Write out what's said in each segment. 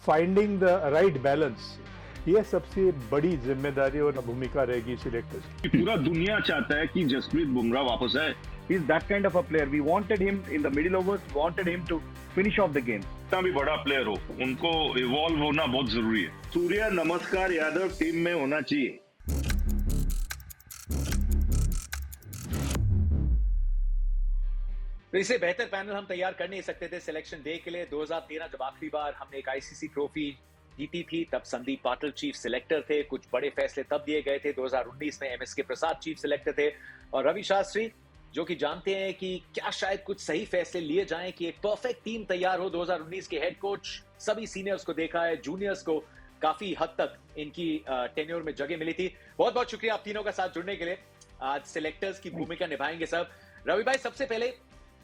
Finding the right balance, ये सबसे बड़ी जिम्मेदारी और भूमिका रहेगी सिलेक्टर्स की। पूरा दुनिया चाहता है कि जसप्रीत बुमराह वापस आए. He is that kind of a player. We wanted him in the middle overs, wanted him to finish off the game. कितना भी बड़ा प्लेयर हो, उनको इवॉल्व होना बहुत जरूरी है. सूर्य नमस्कार यादव टीम में होना चाहिए. तो इससे बेहतर पैनल हम तैयार कर नहीं सकते थे सिलेक्शन डे के लिए. 2013 जब आखिरी बार हमने एक आईसीसी ट्रॉफी जीती थी, तब संदीप पाटिल चीफ सिलेक्टर थे. कुछ बड़े फैसले तब दिए गए थे. 2019 में एमएसके प्रसाद चीफ सिलेक्टर थे और रवि शास्त्री, जो कि जानते हैं कि क्या शायद कुछ सही फैसले लिए जाएं कि एक परफेक्ट टीम तैयार हो. 2019 के हेड कोच, सभी सीनियर्स को देखा है, जूनियर्स को काफी हद तक इनकी टेन्योर में जगह मिली थी. बहुत बहुत शुक्रिया आप तीनों का साथ जुड़ने के लिए. आज सिलेक्टर्स की भूमिका निभाएंगे सब. रवि भाई, सबसे पहले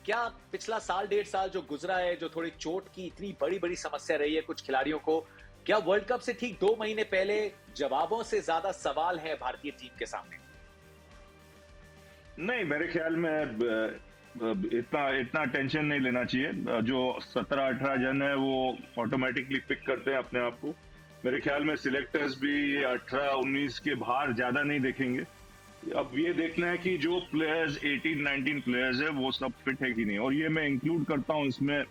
क्या पिछला साल डेढ़ साल जो गुजरा है, जो थोड़ी चोट की इतनी बड़ी बड़ी समस्या रही है कुछ खिलाड़ियों को, क्या वर्ल्ड कप से ठीक 2 महीने पहले जवाबों से ज्यादा सवाल है भारतीय टीम के सामने? नहीं, मेरे ख्याल में इतना टेंशन नहीं लेना चाहिए. जो 17-18 जन है वो ऑटोमेटिकली पिक करते हैं अपने आप को. मेरे ख्याल में सिलेक्टर्स भी 18-19 के बाहर ज्यादा नहीं देखेंगे. अब ये देखना है कि जो प्लेयर्स 18-19 प्लेयर्स है वो सब फिट है कि नहीं. और ये मैं इंक्लूड करता हूँ इसमें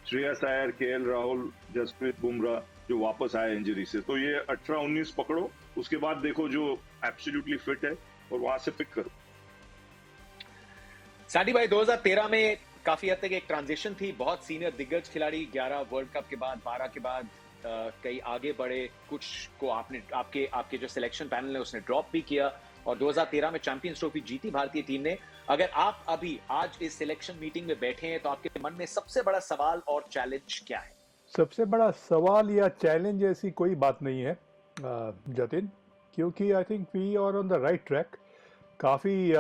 श्रेयस अय्यर, केएल राहुल, जसप्रीत बुमराह जो वापस आए इंजरी से. तो ये 18-19 पकड़ो, उसके बाद देखो जो एब्सोल्युटली फिट है और वहां से पिक करो. सैंडी भाई, 2013 में काफी हद तक एक ट्रांजिशन थी. बहुत सीनियर दिग्गज खिलाड़ी 11 वर्ल्ड कप के बाद, 12 के बाद कई आगे बढ़े. कुछ को आपने आपके जो सिलेक्शन पैनल है उसने ड्रॉप भी किया और 2013 में चैंपियंस ट्रॉफी जीती भारतीय टीम ने. अगर आप अभी आज इस सिलेक्शन मीटिंग में बैठे हैं तो आपके मन में सबसे बड़ा सवाल और चैलेंज क्या है? सबसे बड़ा सवाल या चैलेंज ऐसी कोई बात नहीं है जतिन, क्योंकि I think we are on the right track. काफ़ी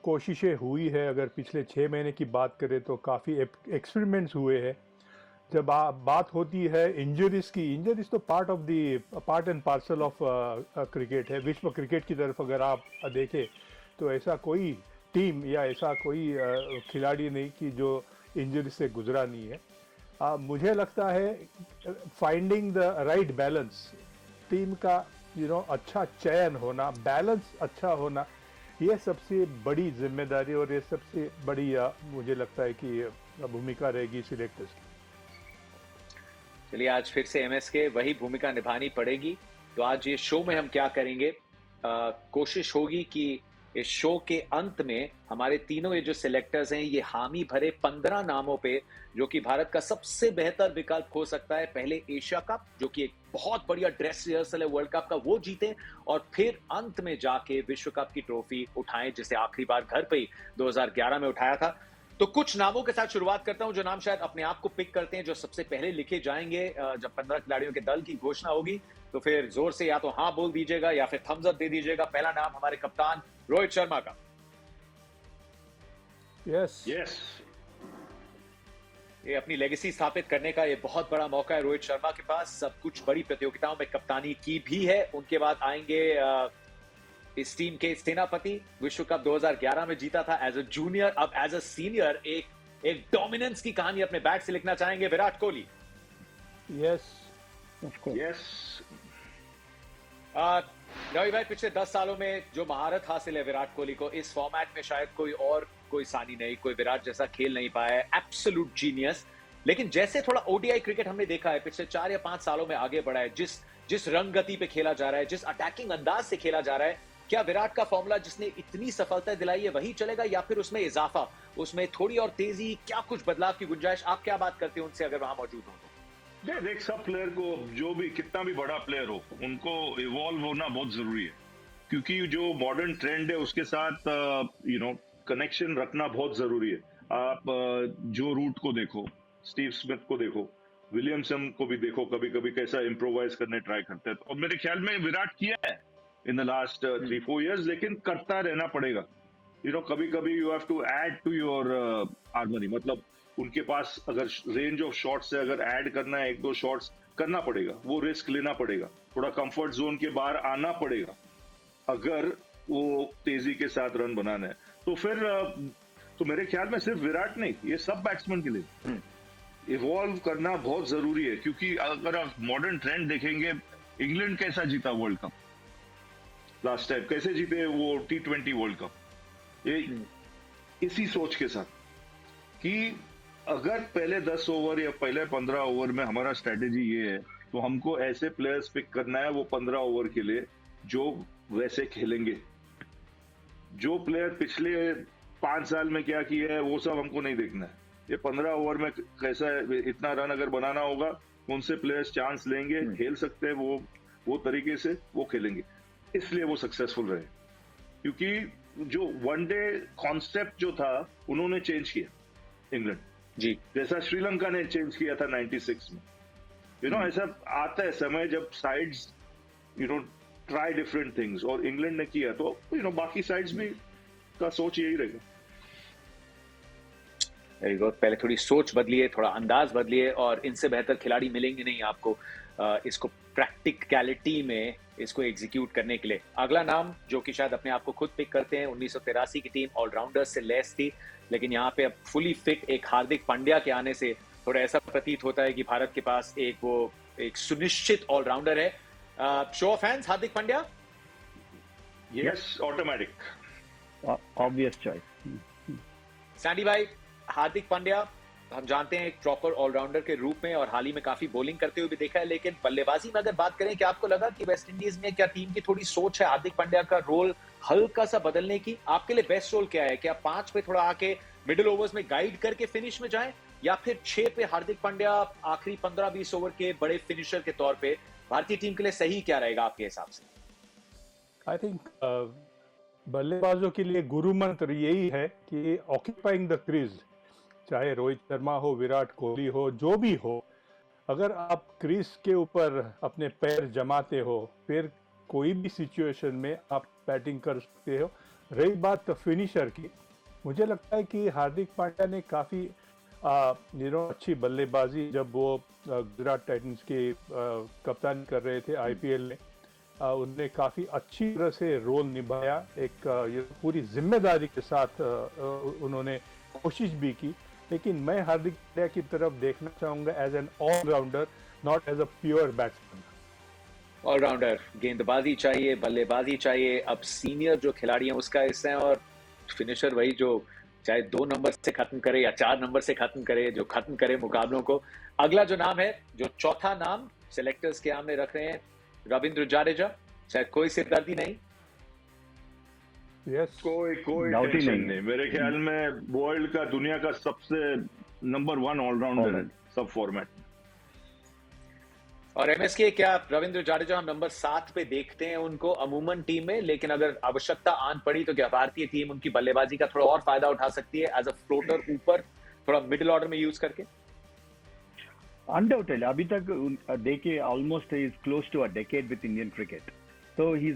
कोशिशें हुई है. अगर पिछले 6 महीने की बात करें तो काफ़ी एक्सपेरिमेंट्स हुए हैं. जब बात होती है इंजरीज की, इंजरीज तो part and parcel of cricket है. विश्व क्रिकेट की तरफ अगर आप देखें तो ऐसा कोई टीम या ऐसा कोई खिलाड़ी नहीं कि जो इंजरी से गुजरा नहीं है. मुझे लगता है finding the right balance, team का अच्छा चयन होना, बैलेंस अच्छा होना, ये सबसे बड़ी जिम्मेदारी और ये सबसे बड़ी मुझे लगता है कि भूमिका रहेगी सिलेक्टर्स की. चलिए, आज फिर से एमएसके वही भूमिका निभानी पड़ेगी. तो आज ये शो में हम क्या करेंगे, कोशिश होगी कि इस शो के अंत में हमारे तीनों ये जो सिलेक्टर्स हैं ये हामी भरे 15 नामों पे, जो कि भारत का सबसे बेहतर विकल्प हो सकता है. पहले एशिया कप, जो कि एक बहुत बढ़िया ड्रेस रिहर्सल है वर्ल्ड कप का, वो जीते और फिर अंत में जाके विश्व कप की ट्रॉफी उठाएं, जिसे आखिरी बार घर पे ही 2011 में उठाया था. तो कुछ नामों के साथ शुरुआत करता हूं, जो नाम शायद अपने आप को पिक करते हैं, जो सबसे पहले लिखे जाएंगे. जब 15 खिलाड़ियों के दल की घोषणा होगी तो फिर जोर से या तो हाँ बोल दीजिएगा या फिर थम्स अप दे दीजिएगा. पहला नाम हमारे कप्तान रोहित शर्मा का. यस. ये अपनी लेगेसी स्थापित करने का ये बहुत बड़ा मौका है रोहित शर्मा के पास. सब कुछ बड़ी प्रतियोगिताओं में कप्तानी की भी है. उनके बाद आएंगे इस टीम के सेनापति, विश्व कप 2011 में जीता था एज अ जूनियर. अब एज अ सीनियर एक डोमिनेंस की कहानी अपने बैट से लिखना चाहेंगे विराट कोहली. यस. रवि भाई, पिछले 10 सालों में जो महारत हासिल है विराट कोहली को, इस फॉर्मेट में शायद कोई सानी नहीं, कोई विराट जैसा खेल नहीं पाया है. Absolute genius. लेकिन जैसे थोड़ा ओडीआई क्रिकेट हमने देखा है पिछले 4 या 5 सालों में आगे बढ़ा है, जिस रंग गति पे खेला जा रहा है, जिस अटैकिंग अंदाज से खेला जा रहा है, क्या विराट का फॉर्मूला जिसने इतनी सफलता दिलाई है वही चलेगा या फिर उसमें इजाफा, उसमें थोड़ी और तेजी, क्या कुछ बदलाव की गुंजाइश? आप क्या बात करते हैं उनसे अगर वहां मौजूद हो तो? देख, सब प्लेयर को, जो भी कितना भी बड़ा प्लेयर हो, उनको इवॉल्व होना बहुत जरूरी है. क्योंकि जो मॉडर्न ट्रेंड है उसके साथ कनेक्शन रखना बहुत जरूरी है. आप जो रूट को देखो, स्टीव स्मिथ को देखो, विलियमसन को भी देखो, कभी कभी कैसा इम्प्रोवाइज करने ट्राई करते हैं. और मेरे ख्याल में विराट किया है इन द लास्ट 3-4 years, लेकिन करता रहना पड़ेगा. कभी कभी you have to add to your armoury. मतलब उनके पास अगर रेंज ऑफ शॉट्स से अगर ऐड करना है, 1-2 शॉट्स करना पड़ेगा. वो रिस्क लेना पड़ेगा, थोड़ा कंफर्ट जोन के बाहर आना पड़ेगा अगर वो तेजी के साथ रन बनाना है. तो फिर तो मेरे ख्याल में सिर्फ विराट नहीं, ये सब बैट्समैन के लिए. इवॉल्व करना बहुत जरूरी है, क्योंकि अगर आप मॉडर्न ट्रेंड देखेंगे, इंग्लैंड कैसा जीता वर्ल्ड कप लास्ट टाइम, कैसे जीते वो T20 वर्ल्ड कप, ये इसी सोच के साथ कि अगर पहले 10 ओवर या पहले 15 ओवर में हमारा स्ट्रेटेजी ये है, तो हमको ऐसे प्लेयर्स पिक करना है वो 15 ओवर के लिए जो वैसे खेलेंगे। जो प्लेयर पिछले 5 साल में क्या किया है वो सब हमको नहीं देखना है। ये 15 ओवर में कैसा है, इतना रन अगर बनाना होगा, कौन से प्लेयर्स चांस लेंगे, खेल सकते हैं वो तरीके से वो खेलेंगे, इसलिए वो सक्सेसफुल रहे। क्योंकि जो वनडे कॉन्सेप्ट जो था उन्होंने चेंज किया इंग्लैंड जी, जैसा श्रीलंका ने चेंज किया था 96 में। ऐसा आता है समय जब साइड्स ट्राई डिफरेंट थिंग्स, और इंग्लैंड ने किया तो बाकी साइड्स भी का सोच यही रहेगा। Very good. पहले थोड़ी सोच बदलिए, थोड़ा अंदाज बदलिए, और इनसे बेहतर खिलाड़ी मिलेंगे नहीं आपको इसको प्रैक्टिकलिटी में इसको एग्जीक्यूट करने के लिए। अगला नाम जो कि शायद अपने आप को खुद पिक करते हैं, 1983 की टीम ऑलराउंडर्स से लैस थी, लेकिन यहाँ पे अब फुली फिट एक हार्दिक पांड्या के आने से थोड़ा ऐसा प्रतीत होता है कि भारत के पास एक सुनिश्चित ऑलराउंडर है। Show off hands, Hardik Pandya. Yes, automatic obvious choice. Sandy भाई, हार्दिक पांड्या हम जानते हैं एक प्रॉपर ऑलराउंडर के रूप में, और हाल ही में काफी बॉलिंग करते हुए भी देखा है, लेकिन बल्लेबाजी में अगर बात करें, क्या आपको लगा कि वेस्ट इंडीज में क्या टीम की थोड़ी सोच है हार्दिक पांड्या का रोल हल्का सा बदलने की? आपके लिए बेस्ट रोल क्या है? क्या 5 पे थोड़ा आके मिडिल ओवर्स में गाइड करके फिनिश में जाएं, या फिर 6 पे हार्दिक पांड्या आखिरी 15-20 ओवर के बड़े फिनिशर के तौर पे भारतीय टीम के लिए सही क्या रहेगा आपके हिसाब से? आई थिंक बल्लेबाजों के लिए गुरु मंत्र यही है कि ऑक्यूपाइंग द क्रीज, चाहे रोहित शर्मा हो, विराट कोहली हो, जो भी हो, अगर आप क्रीज के ऊपर अपने पैर जमाते हो, फिर कोई भी सिचुएशन में आप बैटिंग कर सकते हो। रही बात फिनिशर की, मुझे लगता है कि हार्दिक पांड्या ने काफ़ी अच्छी बल्लेबाजी, जब वो गुजरात टाइटंस के कप्तान कर रहे थे आईपीएल में, उनने काफ़ी अच्छी तरह से रोल निभाया। एक पूरी जिम्मेदारी के साथ उन्होंने कोशिश भी की। लेकिन मैं हार्दिक पांड्या की तरफ देखना चाहूँगा as an allrounder, not as a pure batsman. Allrounder, गेंदबाजी चाहिए, बल्लेबाजी चाहिए। अब सीनियर जो खिलाड़ी हैं उसका हिस्सा है, और फिनिशर वही जो चाहे 2 नंबर से खत्म करे या 4 नंबर से खत्म करे, जो खत्म करे मुकाबलों को। अगला जो नाम है, जो चौथा नाम सिलेक्टर्स के सामने रख रहे हैं, रविंद्र जाडेजा। शायद कोई सिरदर्दी नहीं, कोई टेंशन नहीं। मेरे ख्याल में वर्ल्ड का, दुनिया का सबसे नंबर 1 ऑलराउंडर है सब फॉर्मेट में। और एमएसके, क्या रविंद्र जाडेजा हम नंबर 7 पे देखते हैं उनको अमूमन टीम में, लेकिन अगर आवश्यकता आन पड़ी तो क्या भारतीय टीम उनकी बल्लेबाजी का थोड़ा और फायदा उठा सकती है एज अ फ्लोटर, ऊपर थोड़ा मिडिल ऑर्डर में यूज करके? अनडाउटेडली अभी तक देखिए almost is close to a decade with Indian cricket, तो ही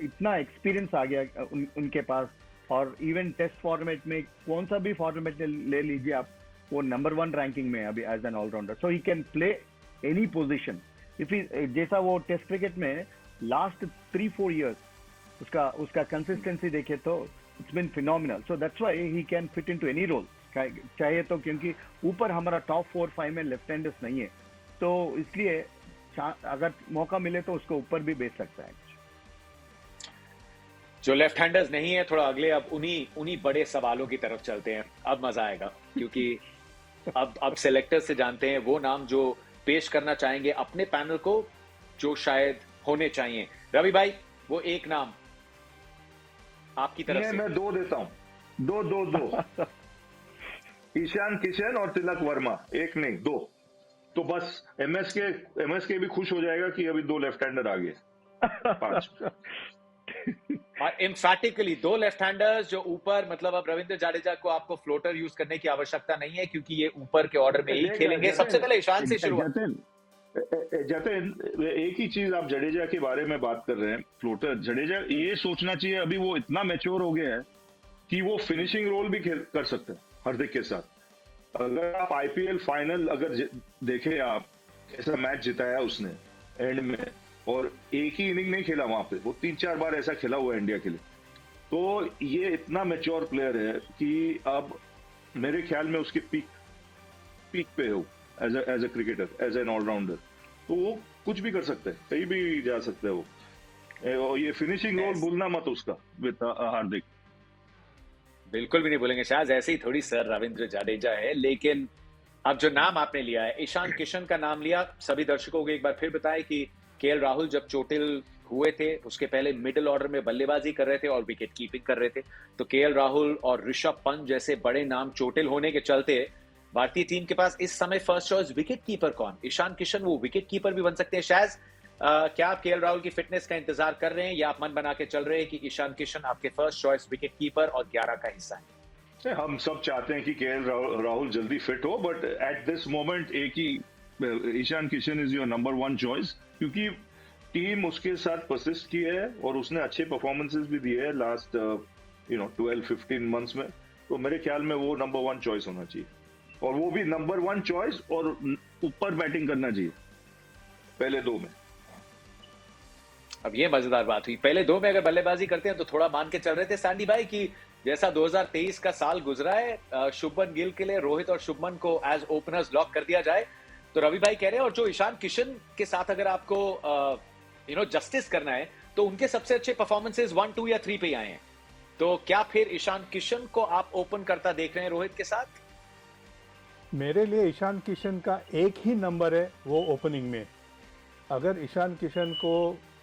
इतना एक्सपीरियंस आ गया उनके पास। और इवन टेस्ट फॉर्मेट में, कौन सा भी फॉर्मेट ले लीजिए आप, वो नंबर 1 रैंकिंग में अभी as an allrounder. So he can play any position. जैसा वो टेस्ट क्रिकेट में लास्ट 3-4 इयर्स उसका कंसिस्टेंसी देखे तो it's been phenomenal. So that's why he can fit into any role चाहिए तो, क्योंकि ऊपर हमारा टॉप 4-5 में लेफ्ट हैंडर्स नहीं है, तो इसलिए अगर मौका मिले तो उसको ऊपर भी भेज सकता है। जो लेफ्ट हैंडर्स नहीं है, थोड़ा अगले अब उन्हीं बड़े सवालों की तरफ चलते हैं। अब मजा आएगा, क्योंकि अब सेलेक्टर से जानते हैं वो नाम जो पेश करना चाहेंगे अपने पैनल को, जो शायद होने चाहिए। रवि भाई, वो एक नाम आपकी तरफ से। मैं 2 देता हूं, 2 ईशान किशन और तिलक वर्मा, 1 नहीं 2। तो बस एमएसके भी खुश हो जाएगा कि अभी 2 लेफ्ट हैंडर आ गए। 5 और एम्फैटिकली 2 लेफ्ट हैंडर्स जो ऊपर, मतलब अब रविंद्र जाडेजा को आपको फ्लोटर यूज करने की आवश्यकता नहीं है, क्योंकि ये ऊपर के ऑर्डर में ही खेलेंगे। सबसे पहले ईशान से शुरुआत। जतिन, एक ही चीज आप जडेजा के बारे में बात कर रहे हैं, फ्लोटर। जडेजा ये सोचना चाहिए, अभी वो इतना मैच्योर हो गया है कि वो फिनिशिंग रोल भी कर सकते हैं हार्दिक के साथ। अगर आप आईपीएल फाइनल अगर देखे आप, ऐसा मैच जिताया उसने एंड में, और एक ही इनिंग नहीं खेला वहां पे, वो 3-4 बार ऐसा खेला हुआ है इंडिया के लिए। तो ये इतना मैच्योर प्लेयर है कि अब मेरे ख्याल में उसकी पीक पीक पे हो as a cricketer, as an allrounder, तो वो कुछ भी कर सकते हैं, कहीं भी जा सकते हैं वो। और ये फिनिशिंग रोल भूलना मत उसका विद हार्दिक। बिल्कुल भी नहीं भूलेंगे शायद, ऐसे ही थोड़ी सर रविंद्र जडेजा है। लेकिन अब जो नाम आपने लिया है, ईशान किशन का नाम लिया, सभी दर्शकों को एक बार फिर बताएं कि केएल राहुल जब चोटिल हुए थे उसके पहले मिडिल ऑर्डर में बल्लेबाजी कर रहे थे और विकेट कीपिंग कर रहे थे। तो केएल राहुल और ऋषभ पंत जैसे बड़े नाम चोटिल होने के चलते भारतीय टीम के पास इस समय फर्स्ट चॉइस विकेट कीपर कौन? ईशान किशन वो विकेट कीपर भी बन सकते हैं शायद। क्या आप केएल राहुल की फिटनेस का इंतजार कर रहे हैं या आप मन बना के चल रहे हैं कि ईशान किशन आपके फर्स्ट चॉइस विकेट कीपर और 11 का हिस्सा है? हम सब चाहते हैं कि केएल राहुल जल्दी फिट हो, बट एट दिस मोमेंट एक ही Ishan Kishan is your number 1 choice, क्योंकि टीम उसके साथ परसिस्ट की है और उसने अच्छे परफॉर्मेंसेस भी दिए हैं लास्ट 12-15 मंथ्स में। तो मेरे ख्याल में वो नंबर 1 चॉइस होना चाहिए, और वो भी नंबर 1 चॉइस और ऊपर बैटिंग करना चाहिए पहले 2 में। अब ये मजेदार बात हुई, पहले 2 में अगर बल्लेबाजी करते हैं तो थोड़ा मान के चल रहे थे सैंडी भाई कि जैसा 2023 का साल गुजरा है शुभमन गिल के लिए रोहित और शुभमन को एज ओपनर्स लॉक कर दिया जाए। तो रवि भाई कह रहे हैं, और जो ईशान किशन के साथ अगर आपको जस्टिस करना है तो उनके सबसे अच्छे परफॉर्मेंसेस 1, 2 या 3 पे आए हैं। तो क्या फिर ईशान किशन को आप ओपन करता देख रहे हैं रोहित के साथ? मेरे लिए ईशान किशन का एक ही नंबर है, वो ओपनिंग में। अगर ईशान किशन को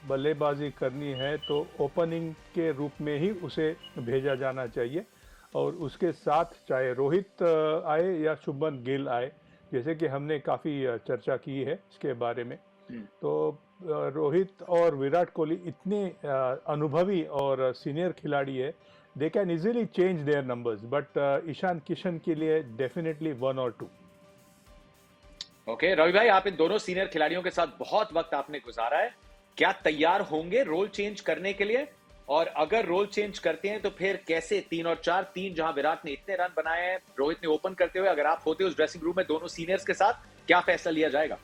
बल्लेबाजी करनी है तो ओपनिंग के रूप में ही उसे भेजा जाना चाहिए, और उसके साथ चाहे रोहित आए या शुभमन गिल आए, जैसे कि हमने काफ़ी चर्चा की है इसके बारे में। तो रोहित और विराट कोहली इतने अनुभवी और सीनियर खिलाड़ी है, they can easily change their numbers, but Ishan Kishan के लिए डेफिनेटली 1 और 2। ओके रवि भाई, आप इन दोनों सीनियर खिलाड़ियों के साथ बहुत वक्त आपने गुजारा है, क्या तैयार होंगे रोल चेंज करने के लिए? और अगर रोल चेंज करते हैं तो फिर कैसे 3 और 4? 3 जहां विराट ने इतने रन बनाए हैं, रोहित ने ओपन करते हुए, अगर आप होते उस ड्रेसिंग रूम में दोनों सीनियर्स के साथ, क्या फैसला लिया जाएगा?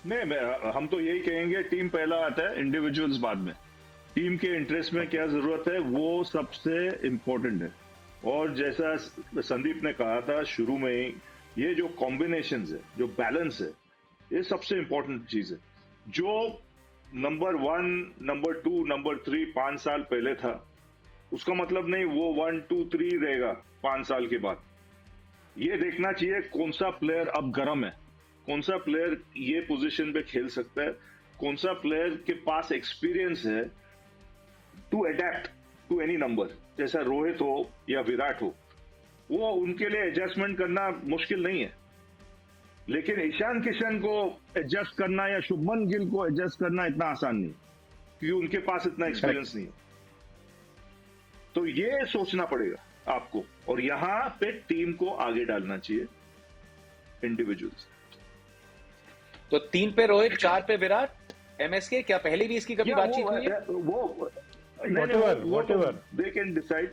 नहीं, हम तो यही कहेंगे टीम पहला आता है, इंडिविजुअल्स बाद में। टीम के इंटरेस्ट में क्या जरूरत है वो सबसे इम्पोर्टेंट है। और जैसा संदीप ने कहा था शुरू में ही, ये जो कॉम्बिनेशंस है, जो बैलेंस है, ये सबसे इम्पोर्टेंट चीज है। जो नंबर 1, नंबर 2, नंबर 3 5 साल पहले था, उसका मतलब नहीं वो 1, 2, 3 रहेगा 5 साल के बाद। ये देखना चाहिए कौन सा प्लेयर अब गर्म है, कौन सा प्लेयर ये पोजीशन पे खेल सकता है, कौन सा प्लेयर के पास एक्सपीरियंस है to adapt to any number, जैसा रोहित हो या विराट हो। वो उनके लिए एडजस्टमेंट करना मुश्किल नहीं है, लेकिन ईशान किशन को एडजस्ट करना या शुभमन गिल को एडजस्ट करना इतना आसान नहीं, क्योंकि उनके पास इतना एक्सपीरियंस नहीं है। तो ये सोचना पड़ेगा आपको, और यहां पे टीम को आगे डालना चाहिए, इंडिविजुअल्स। तो 3 पे रोहित, 4 पे विराट, एमएसके, क्या पहले भी इसकी कभी बातचीत हुई है? वो Whatever. They can decide.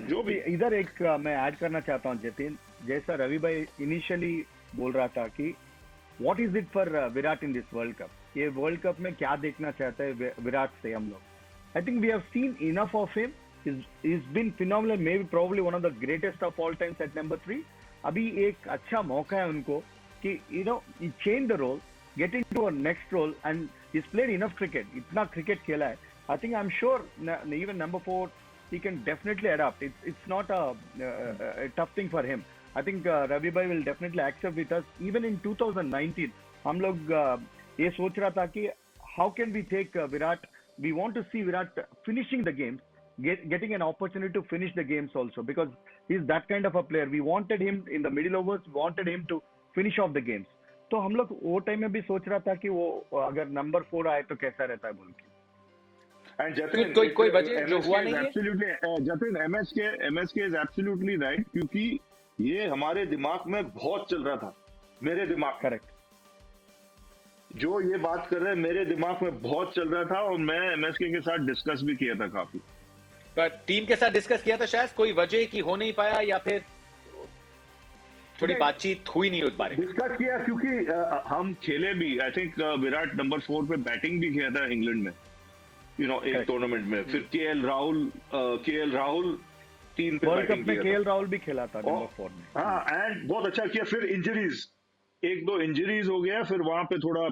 जो भी इधर एक मैं ऐड करना चाहता हूँ जतिन, जैसा रवि भाई इनिशियली बोल रहा था कि what is it for Virat in this world cup, ये वर्ल्ड कप में क्या देखना चाहते हैं विराट से हम लोग। I think we have seen enough of him, he's been phenomenal, maybe probably one of the greatest of all times at number 3। अभी एक अच्छा मौका है उनको कि he change the role, get into a next role, and he's played enough cricket, इतना cricket खेला है। I think I'm sure even number 4 he can definitely adapt. It's not a tough thing for him. I think Ravi bhai will definitely accept with us. Even in 2019 हम लोग ये सोच रहा था कि how can we take Virat, we want to see Virat finishing the games, getting an opportunity to finish the games also, because he's that kind of a player. We wanted him in the middle overs, we wanted him to finish off the games. तो हम लोग वो time में भी सोच रहा था कि वो अगर नंबर 4 आए तो कैसा रहता है बोल के। And Jatin, कोई वजह जो हुआ नहीं है? Jatin, MSK is absolutely right, क्योंकि ये हमारे दिमाग में बहुत चल रहा था, मेरे दिमाग। करेक्ट। जो ये बात कर रहे हैं मेरे दिमाग में बहुत चल रहा था, और मैं MSK के साथ डिस्कस भी किया था काफी। पर टीम के साथ डिस्कस किया था, शायद कोई वजह कि हो नहीं पाया या फिर थोड़ी बातचीत हुई नहीं उस बारे में? डिस्कस किया क्योंकि हम खेले भी। आई थिंक विराट नंबर 4 पे बैटिंग भी किया था इंग्लैंड में, एक टूर्नामेंट में। फिर केएल राहुल 3 पे वर्ल्ड कप बैटिंग में किया केएल राहुल भी खेला था और- नंबर 4 में। हाँ, एंड बहुत अच्छा किया। फिर इंजरीज, 1-2 इंजरीज हो गया, फिर वहां पे थोड़ा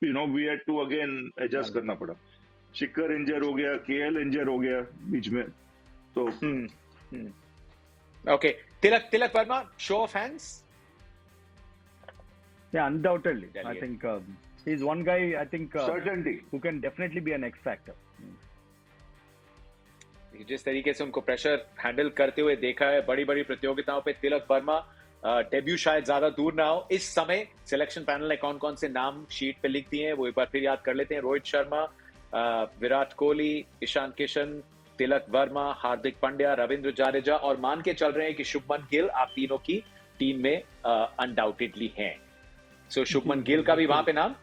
we had to again adjust करना पड़ा। शिखर इंजर हो गया, केएल इंजर हो गया बीच में, तो okay, Tilak Varma, show off hands. Yeah, undoubtedly. I चलिए। think he's one guy. I think certainty. who can definitely be an X factor. जिस तरीके से उनको प्रेशर हैंडल करते हुए देखा है बड़ी बड़ी प्रतियोगिताओं पे तिलक वर्मा, डेब्यू शायद ज्यादा दूर ना हो। इस समय सिलेक्शन पैनल ने कौन कौन से नाम शीट पे लिख दिए हैं वो एक बार फिर याद कर लेते हैं। रोहित शर्मा, विराट कोहली, ईशान किशन, तिलक वर्मा, हार्दिक पांड्या, रविंद्र जाडेजा और मान के चल रहे हैं कि शुभमन गिल आप तीनों की टीम में अनडाउटेडली हैं। सो शुभमन गिल का भी वहां पे नाम,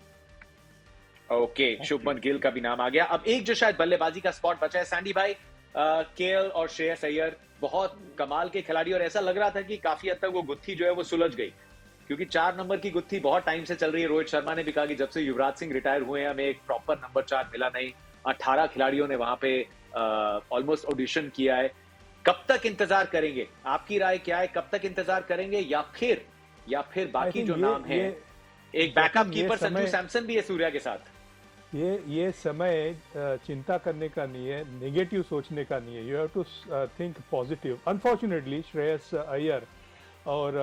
ओके, शुभमन गिल का भी नाम आ गया। अब एक जो शायद बल्लेबाजी का स्पॉट बचा है, सैंडी भाई, केएल और श्रेयस अय्यर बहुत कमाल के खिलाड़ी, और ऐसा लग रहा था कि काफी हद तक वो गुत्थी जो है वो सुलझ गई, क्योंकि 4 नंबर की गुत्थी बहुत टाइम से चल रही है। रोहित शर्मा ने भी कहा कि जब से युवराज सिंह रिटायर हुए हैं हमें एक प्रॉपर नंबर 4 मिला नहीं। 18 खिलाड़ियों ने वहां पे ऑलमोस्ट ऑडिशन किया है। कब तक इंतजार करेंगे, आपकी राय क्या है? कब तक इंतजार करेंगे, या फिर बाकी जो नाम है, एक बैकअप कीपर संजू सैमसन भी है सूर्या के साथ। ये समय चिंता करने का नहीं है, नेगेटिव सोचने का नहीं है। You have to think positive. Unfortunately Shreyas Iyer और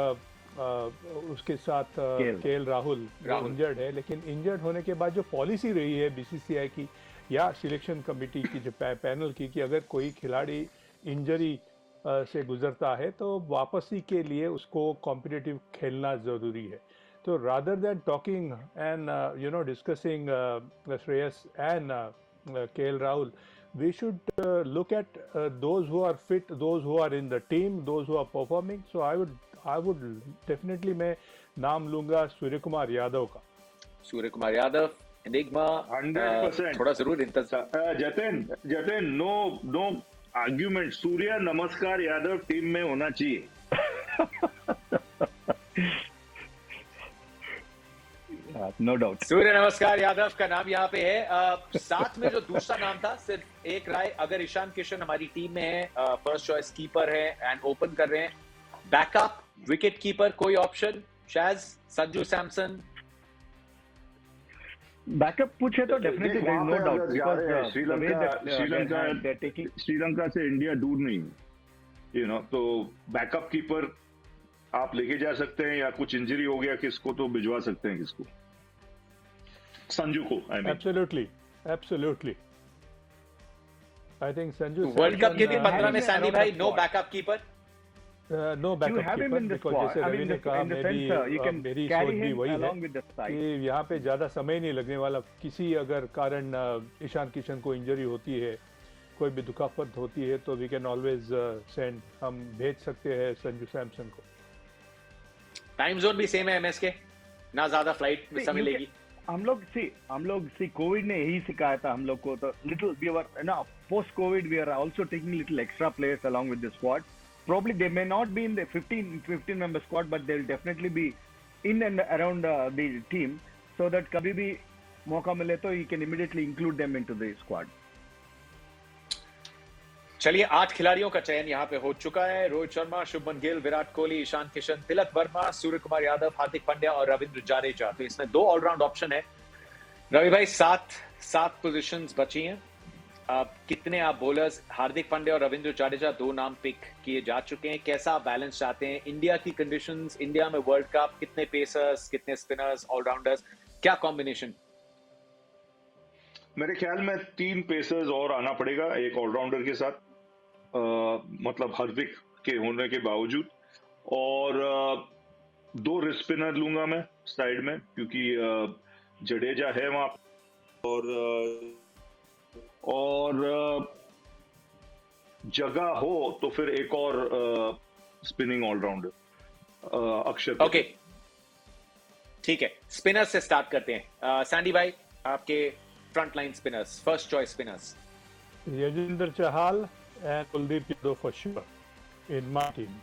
उसके साथ केएल राहुल इंजर्ड है, लेकिन इंजर्ड होने के बाद जो पॉलिसी रही है बीसीसीआई की या सिलेक्शन कमेटी की, जो पैनल की, कि अगर कोई खिलाड़ी इंजरी से गुजरता है तो वापसी के लिए उसको कॉम्पिटिटिव खेलना ज़रूरी है। So rather than talking and discussing Shreyas and KL Rahul, we should look at those who are fit, those who are in the team, those who are performing. So I would definitely मैं नाम लूंगा सूर्य कुमार यादव का। Surya Kumar Yadav, enigma, 100%। थोड़ा जरूर इंतजार। Jatin, no argument, सूर्य नमस्कार Yadav team में होना चाहिए। No doubt. सूर्य नमस्कार यादव का नाम यहाँ पे है। साथ में जो दूसरा नाम था, सिर्फ एक राय, अगर ईशान किशन हमारी टीम में है, फर्स्ट चॉइस कीपर है एंड ओपन कर रहे हैं, बैकअप विकेट कीपर कोई ऑप्शन? शायद संजू सैमसन बैकअप पूछे तो definitely there is no doubt, because Sri Lanka से इंडिया दूर नहीं है, तो बैकअप कीपर आप लेके जा सकते हैं, या कुछ इंजरी हो गया किसको तो भिजवा सकते हैं किसको, संजू को। I mean absolutely I think Sanju world cup के भी 15 में सैंडी भाई no backup keeper, no backup keeper, because जैसे रवि ने कहा, मेरी सोच भी वही है कि यहाँ पे ज्यादा समय नहीं लगने वाला। किसी अगर कारण ईशान किशन को इंजरी होती है, कोई भी दुखापत होती है, तो वी कैन ऑलवेज सेंड, हम भेज सकते हैं संजू सैमसन को। टाइम जोन भी सेम है एमएस के, ना ज्यादा फ्लाइट में समय लेगी। हम लोग कोविड ने यही सिखाया था हम लोग को, तो लिटिल वी वर ना post covid we are also taking little extra players along with the squad. Probably they may not be in the 15 member squad, but they'll definitely be in and around the team, so that कभी भी मौका मिले तो you can immediately include them into the squad. चलिए 8 खिलाड़ियों का चयन यहाँ पे हो चुका है। रोहित शर्मा, शुभमन गिल, विराट कोहली, ईशान किशन, तिलक वर्मा, सूर्य कुमार यादव, हार्दिक पांड्या और रविंद्र जाडेजा। तो इसमें 2 ऑलराउंड ऑप्शन है। रवि भाई 7 पोजीशंस बची हैं। अब कितने आप बॉलर्स, हार्दिक पांड्या और रविंद्र जाडेजा 2 नाम पिक किए जा चुके हैं, कैसा बैलेंस चाहते हैं? इंडिया की कंडीशंस, इंडिया में वर्ल्ड कप, कितने पेसर्स, कितने स्पिनर्स, ऑलराउंडर्स, क्या कॉम्बिनेशन? मेरे ख्याल में 3 पेसर्स और आना पड़ेगा एक ऑलराउंडर के साथ, मतलब हार्दिक के होने के बावजूद, और 2 रिस्ट स्पिनर लूंगा मैं साइड में, क्योंकि जडेजा है वहां, और जगह हो तो फिर एक और स्पिनिंग ऑलराउंडर अक्षर। ओके, ठीक है, स्पिनर से स्टार्ट करते हैं। सैंडी भाई, आपके front line spinners, first choice spinners. Yuzvendra Chahal and Kuldeep Yadav for sure in my team.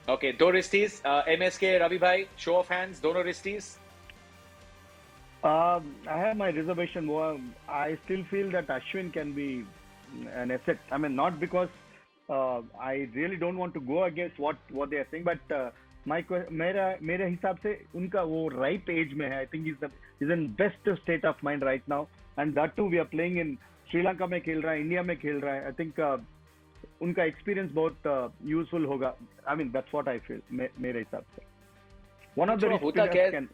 Okay, 2 रिस्टीज, MSK, रवि भाई, शो ऑफ हैंड्स, दोनों रिस्टीज। I have my reservation. I still feel that Ashwin can be an asset. I mean, not because I really don't want to go against what they are saying, but मेरे हिसाब से उनका वो ripe age में है. I think he's in best state of mind right now, and that too we are playing in Sri Lanka में खेल रहा है, इंडिया में खेल रहा है. I think उनका experience बहुत useful होगा. I mean that's what I feel मेरे हिसाब से. One of the होता क्या है, can,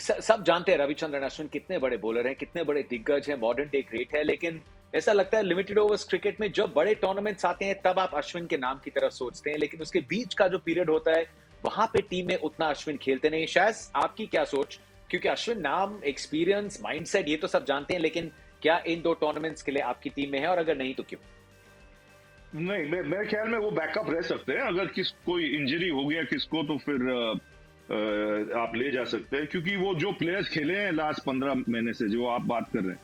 सब जानते हैं रविचंद्रन अश्विन कितने बड़े बॉलर हैं, कितने बड़े दिग्गज हैं, मॉडर्न डे ग्रेट है, लेकिन ऐसा लगता है लिमिटेड ओवर्स क्रिकेट में जब बड़े टूर्नामेंट्स आते हैं तब आप अश्विन के नाम की तरफ सोचते हैं, लेकिन उसके बीच का जो पीरियड होता है वहां पे टीम में उतना अश्विन खेलते नहीं. शायद आपकी क्या सोच, क्योंकि अश्विन नाम, एक्सपीरियंस, माइंडसेट ये तो सब जानते हैं, लेकिन क्या इन 2 टूर्नामेंट्स के लिए आपकी टीम में है, और अगर नहीं तो क्यों? नहीं, मेरे ख्याल में वो बैकअप रह सकते हैं. अगर कोई इंजरी हो गया किसको तो फिर आप ले जा सकते हैं, क्योंकि वो जो प्लेयर्स खेले हैं लास्ट 15 महीने से जो आप बात कर रहे हैं,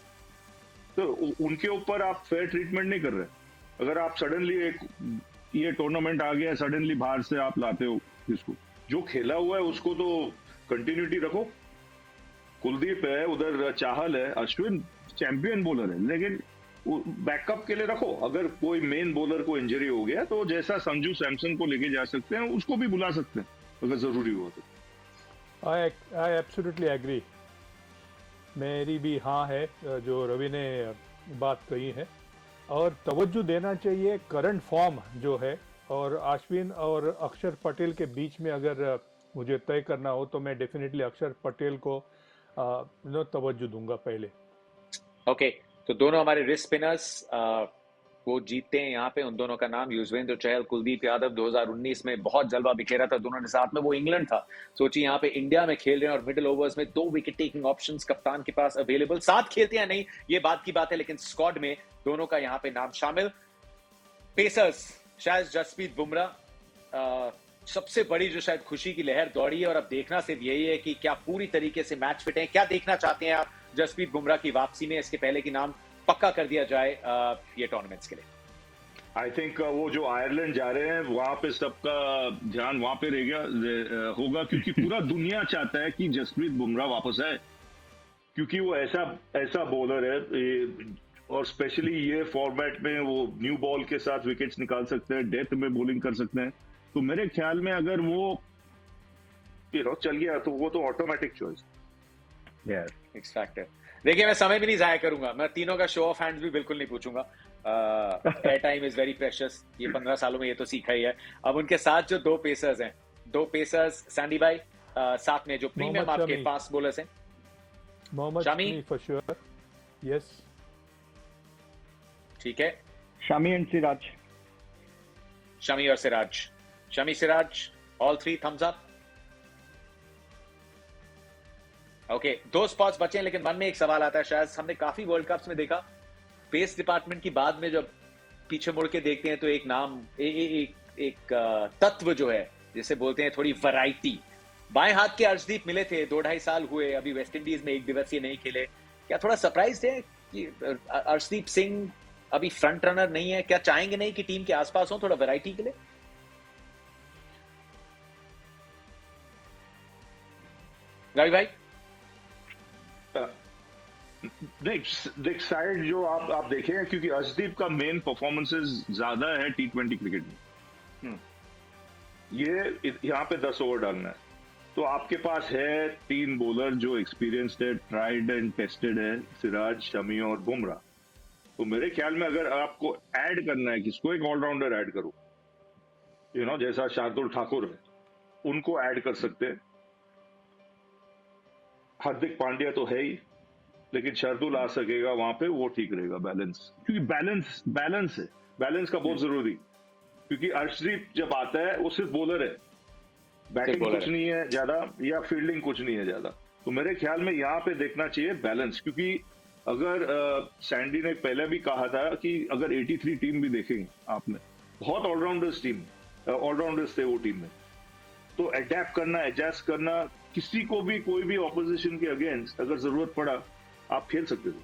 तो उनके ऊपर आप फेयर ट्रीटमेंट नहीं कर रहे. अगर आप सडनली ये टूर्नामेंट आ गया, सडनली बाहर से आप लाते हो किसको, जो खेला हुआ है उसको तो कंटिन्यूटी रखो. कुलदीप है, उधर चाहल है, अश्विन चैंपियन बॉलर है, लेकिन बैकअप के लिए रखो. अगर कोई मेन बॉलर को इंजरी हो गया तो जैसा संजू सैमसन को लेके जा सकते हैं, उसको भी बुला सकते हैं अगर जरूरी हुआ तो. I absolutely agree. मेरी भी हाँ है जो रवि ने बात कही है, और तवज्जो देना चाहिए करंट फॉर्म जो है, और अश्विन और अक्षर पटेल के बीच में अगर मुझे तय करना हो तो मैं डेफिनेटली अक्षर पटेल को तवज्जो दूंगा पहले. ओके, तो दोनों हमारे रिस्ट स्पिनर्स वो जीतते हैं यहाँ पे. उन दोनों का नाम युजवेंद्र चहल, कुलदीप यादव. 2019 में बहुत जलवा बिखेरा था दोनों ने साथ में, वो इंग्लैंड था. सोचिए यहाँ पे इंडिया में खेल रहे हैं और मिडिल ओवर्स में 2 विकेट टेकिंग ऑप्शंस कप्तान के पास अवेलेबल. साथ खेलते हैं नहीं ये बात की बात है, लेकिन स्क्वाड में दोनों का यहाँ पे नाम शामिल. पेसर्स, शायद जसप्रीत बुमराह सबसे बड़ी जो शायद खुशी की लहर दौड़ी है, और अब देखना सिर्फ यही है कि क्या पूरी तरीके से मैच फिट है. क्या देखना चाहते हैं आप जसप्रीत बुमराह की वापसी में, इसके पहले कि नाम पक्का कर दिया जाए ये टूर्नामेंट्स के लिए? आई थिंक वो जो आयरलैंड जा रहे हैं वहां पे सबका ध्यान वहां पे रह गया होगा, क्योंकि पूरा दुनिया चाहता है कि जसप्रीत बुमराह वापस आए, क्योंकि वो ऐसा बॉलर है, और स्पेशली ये फॉर्मेट में वो न्यू बॉल के साथ विकेट्स निकाल सकते हैं, डेथ में बॉलिंग कर सकते हैं. तो मेरे ख्याल में अगर वो चल गया तो वो तो ऑटोमेटिक चॉइस. X factor. देखिए, मैं समय भी नहीं जाया करूंगा, मैं तीनों का शो ऑफ हैंड्स भी बिल्कुल नहीं पूछूंगा. Air time is very precious, ये 15 सालों में ये तो सीखा ही है. अब उनके साथ जो 2 पेसर्स हैं, 2 पेसर्स, सैंडी भाई, साथ में जो प्रीमियम आपके फास्ट बॉलर्स हैं, Mohammed Shami for sure. Yes, ठीक है. शमी एंड सिराज. शमी और Siraj. Shami, Siraj, all 3 thumbs up. Okay, 2 spots बचे हैं, लेकिन मन में एक सवाल आता है. शायद हमने काफी वर्ल्ड कप्स में देखा, पेस डिपार्टमेंट की बाद में जब पीछे मुड़ के देखते हैं तो एक नाम, एक तत्व जो है, जिसे बोलते हैं थोड़ी वैरायटी. बाएं हाथ के अर्शदीप मिले थे, 2-2.5 साल हुए, अभी वेस्ट इंडीज में 1 दिवसीय नहीं खेले. क्या थोड़ा सरप्राइज है कि अर्शदीप सिंह अभी फ्रंट रनर नहीं है? क्या चाहेंगे नहीं कि टीम के आसपास हो थोड़ा वैरायटी के लिए? रवि भाई, देख साइड जो आप देखें, क्योंकि अर्शदीप का मेन परफॉर्मेंसेस ज्यादा है T20 क्रिकेट में. ये यहाँ पे 10 ओवर डालना है, तो आपके पास है 3 बॉलर जो एक्सपीरियंस्ड है, ट्राइड एंड टेस्टेड है, सिराज, शमी और बुमराह. तो मेरे ख्याल में अगर आपको ऐड करना है किसको, एक ऑलराउंडर ऐड करो, जैसा शार्दुल ठाकुर है, उनको ऐड कर सकते हैं. हार्दिक पांड्या तो है ही, लेकिन शार्दुल आ सकेगा वहां पे, वो ठीक रहेगा. बैलेंस, क्योंकि बैलेंस का बहुत जरूरी, क्योंकि अर्शदीप जब आता है वो सिर्फ बॉलर है, बैटिंग कुछ नहीं है ज्यादा, या फील्डिंग कुछ नहीं है ज्यादा. तो मेरे ख्याल में यहाँ पे देखना चाहिए बैलेंस, क्योंकि अगर सैंडी ने पहले भी कहा था कि अगर 83 टीम भी देखेंगे आपने, बहुत ऑलराउंडर्स थे वो टीम में. तो अडेप्ट करना, एडजस्ट करना, किसी को भी, कोई भी ऑपोजिशन के अगेंस्ट अगर जरूरत पड़ा आप खेल सकते थे.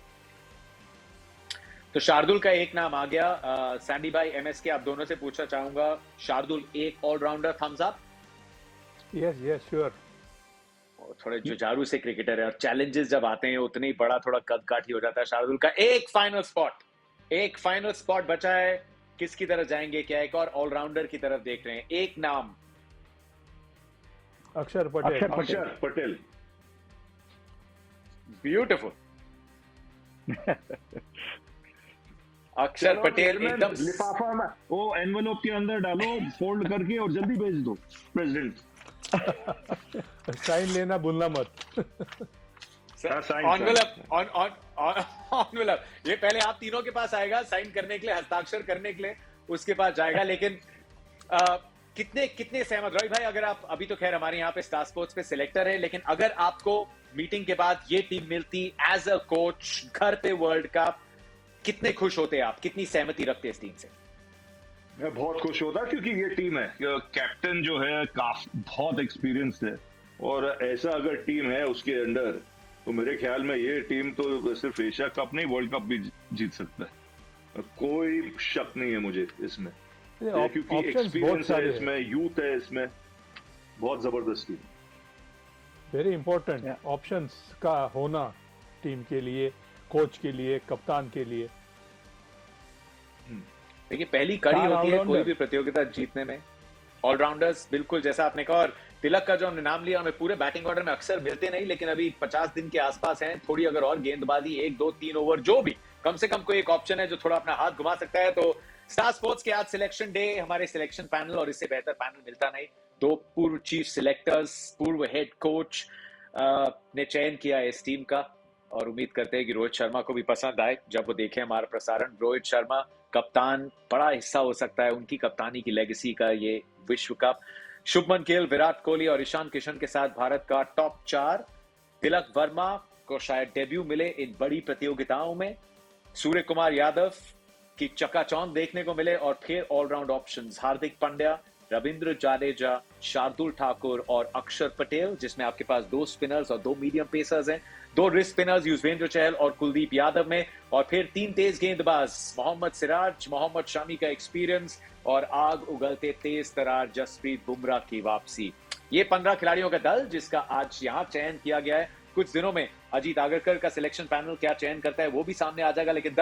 तो शार्दुल का एक नाम आ गया. सैंडी भाई, एमएस के, आप दोनों से पूछना चाहूंगा, शार्दुल एक allrounder, thumbs up? Yes sure. थोड़े जुझारू से क्रिकेटर है, और चैलेंजेस जब आते हैं उतने ही बड़ा थोड़ा कद काठी हो जाता है शार्दुल का. एक फाइनल स्पॉट बचा है. किसकी तरफ जाएंगे? क्या एक और ऑलराउंडर की तरफ देख रहे हैं? एक नाम, अक्षर पटेल। अक्षर पटेल। ब्यूटीफुल। अक्षर पटेल एकदम लिफाफा में वो एनवेलोप के अंदर डालो, फोल्ड करके और जल्दी भेज दो प्रेसिडेंट। साइन लेना भूलना मत। एनवेलप ये पहले आप तीनों के पास आएगा साइन करने के लिए, हस्ताक्षर करने के लिए उसके पास जाएगा। लेकिन कितने सहमत रॉय भाई, अगर आप अभी तो खैर हमारे यहाँ पे स्टार स्पोर्ट्स पे सिलेक्टर है, लेकिन अगर आपको मीटिंग के बाद ये टीम मिलती एज अ कोच घर पे वर्ल्ड कप, कितने खुश होते आप? कितनी सहमति रखते इस टीम से? मैं बहुत खुश होता क्योंकि ये टीम है, कैप्टन जो है काफी बहुत एक्सपीरियंस है, और ऐसा अगर टीम है उसके अंडर तो मेरे ख्याल में ये टीम तो सिर्फ एशिया कप नहीं वर्ल्ड कप भी जीत सकता है, कोई शक नहीं है मुझे इसमें, क्योंकि एक्सपीरियंस है इसमें, यूथ है इसमें, बहुत जबरदस्त टीम। वेरी इंपॉर्टेंट ऑप्शंस का होना टीम के लिए, कोच के लिए, कप्तान के लिए। देखिए पहली कड़ी होती है कोई भी प्रतियोगिता जीतने में, ऑलराउंडर्स, बिल्कुल जैसा आपने कहा। और तिलक का जो हमने नाम लिया, हमें पूरे बैटिंग ऑर्डर में अक्सर मिलते नहीं, लेकिन अभी 50 दिन के आसपास हैं, थोड़ी अगर और गेंदबाजी 1, 2, 3 ओवर जो भी, कम से कम कोई एक ऑप्शन है जो थोड़ा अपना हाथ घुमा सकता है। तो स्टार स्पोर्ट्स के आज सिलेक्शन डे, हमारे सिलेक्शन पैनल, और इससे बेहतर पैनल मिलता नहीं, 2 पूर्व चीफ सिलेक्टर्स, पूर्व हेड कोच ने चयन किया इस टीम का, और उम्मीद करते हैं कि रोहित शर्मा को भी पसंद आए जब वो देखे हमारा प्रसारण। रोहित शर्मा कप्तान, बड़ा हिस्सा हो सकता है उनकी कप्तानी की लेगेसी का ये विश्व कप। शुभमन गिल, विराट कोहली और ईशान किशन के साथ भारत का टॉप 4। तिलक वर्मा को शायद डेब्यू मिले इन बड़ी प्रतियोगिताओं में, सूर्य कुमार यादव की चकाचौंध देखने को मिले, और फिर ऑलराउंड ऑप्शंस हार्दिक पांड्या, रविंद्र जाडेजा, शार्दुल ठाकुर और अक्षर पटेल, जिसमें आपके पास 2 स्पिनर्स और 2 मीडियम पेसर्स हैं, 2 रिस्ट स्पिनर्स युजवेंद्र चहल और कुलदीप यादव में, और फिर 3 तेज गेंदबाज, मोहम्मद सिराज, मोहम्मद शमी का एक्सपीरियंस, और आग उगलते तेज तरार जसप्रीत बुमराह की वापसी। ये 15 खिलाड़ियों का दल जिसका आज यहाँ चयन किया गया है। कुछ दिनों में अजीत आगरकर का सिलेक्शन पैनल क्या चयन करता है वो भी सामने आ जाएगा, लेकिन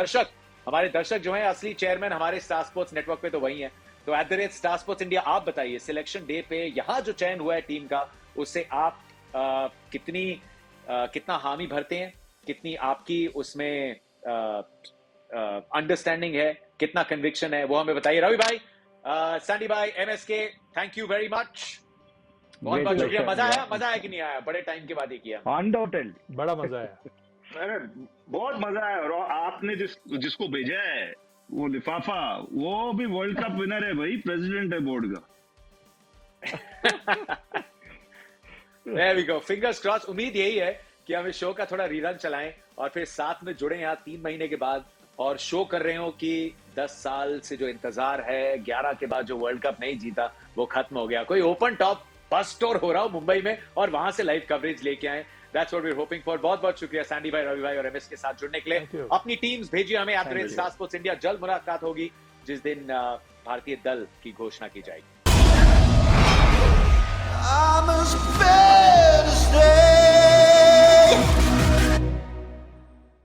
हमारे दर्शक जो है, असली चेयरमैन हमारे स्टार स्पोर्ट्स नेटवर्क पे तो वही है। तो @स्टार स्पोर्ट्स इंडिया आप बताइए, सिलेक्शन डे पे यहाँ जो चयन हुआ है टीम का, उससे आप कितना हामी भरते हैं, कितनी आपकी उसमें अंडरस्टैंडिंग है, कितना कन्विक्शन है, वो हमें बताइए। रवि भाई, सैंडी भाई, MSK, thank you very much, बहुत बहुत शुक्रिया। मजा आया कि नहीं आया? बड़े टाइम के बाद ही किया। अनडाउटेड बड़ा मजा आया। अरे बहुत मजा आया, और आपने जिसको भेजा है वो लिफाफा, वो भी वर्ल्ड कप विनर है भाई, प्रेसिडेंट है बोर्ड का। There we go, fingers crossed। उम्मीद यही है कि हम इस शो का थोड़ा रीरन चलाएं और फिर साथ में जुड़े यहाँ 3 महीने के बाद, और शो कर रहे हो कि 10 साल से जो इंतजार है, 11 के बाद जो वर्ल्ड कप नहीं जीता वो खत्म हो गया। कोई ओपन टॉप बस टूर हो रहा हो मुंबई में, और वहां से लाइव कवरेज लेके आए। That's what we're hoping for। बहुत बहुत शुक्रिया सैंडी भाई, रवि भाई और MS के साथ जुड़ने के लिए। अपनी टीम्स भेजिए हमें @स्टार स्पोर्ट्स इंडिया। जल्द मुलाकात होगी जिस दिन भारतीय दल की घोषणा की जाएगी। I'm as bad as they